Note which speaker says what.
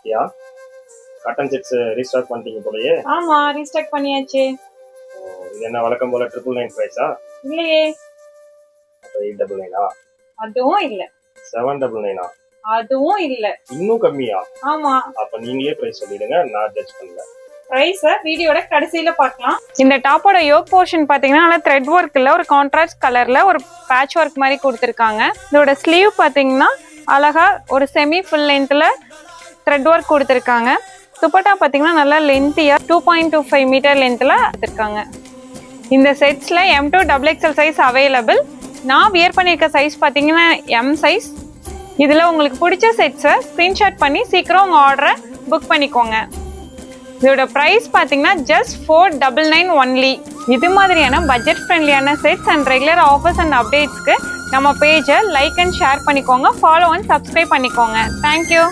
Speaker 1: யா cotton sets restock பண்ணிட்டீங்க போலயே.
Speaker 2: ஆமா ரீஸ்டாக் பண்ணியாச்சு.
Speaker 1: இது என்ன வழக்கம் போல 999 பிரைஸா?
Speaker 2: இல்லையே.
Speaker 1: அப்ப 899
Speaker 2: அதுவும் இல்ல.
Speaker 1: 799
Speaker 2: அதுவும் இல்ல.
Speaker 1: இன்னும் கம்மியா?
Speaker 2: ஆமா.
Speaker 1: அப்ப நீங்களே பிரைஸ் சொல்லிடுங்க, நான் ஜட்ஜ் பண்ணல.
Speaker 2: பிரைஸ் வீடியோட கடைசியில பார்க்கலாம். இந்த டாப்போட யோக் போர்ஷன் பாத்தீங்கன்னா நல்லா த்ரெட் ஒர்க்ல ஒரு கான்ட்ராஸ்ட் கலர்ல ஒரு பேட்ச் ஒர்க் மாதிரி கொடுத்துருக்காங்க. இதோட ஸ்லீவ் பாத்தீங்கன்னா அழகா ஒரு செமி ஃபுல் லென்த்ல த்ரெட் ஒர்க் கொடுத்துருக்காங்க. துப்பட்டா பாத்தீங்கன்னா நல்லா லென்த்தியா 2.25 மீட்டர் லென்த்ல கொடுத்துருக்காங்க. இந்த செட்ஸ்ல M2 XXL சைஸ் அவைலபிள். நான் வியர் பண்ணியிருக்க சைஸ் பாத்தீங்கன்னா M சைஸ். இதுல உங்களுக்கு பிடிச்ச செட்ஸை ஸ்கிரீன்ஷாட் பண்ணி சீக்கிரம் உங்க ஆர்டரை புக் பண்ணிக்கோங்க. இதோட பிரைஸ் பாத்தீங்கன்னா ஜஸ்ட் 499 ஒன்லி. இது மாதிரியான பட்ஜெட் ஃப்ரெண்ட்லியான sets and regular offers and அப்டேட்ஸ்க்கு நம்ம பேஜை லைக் அண்ட் ஷேர் பண்ணிக்கோங்க, ஃபாலோ அண்ட் சப்ஸ்கிரைப் பண்ணிக்கோங்க. தேங்க்யூ.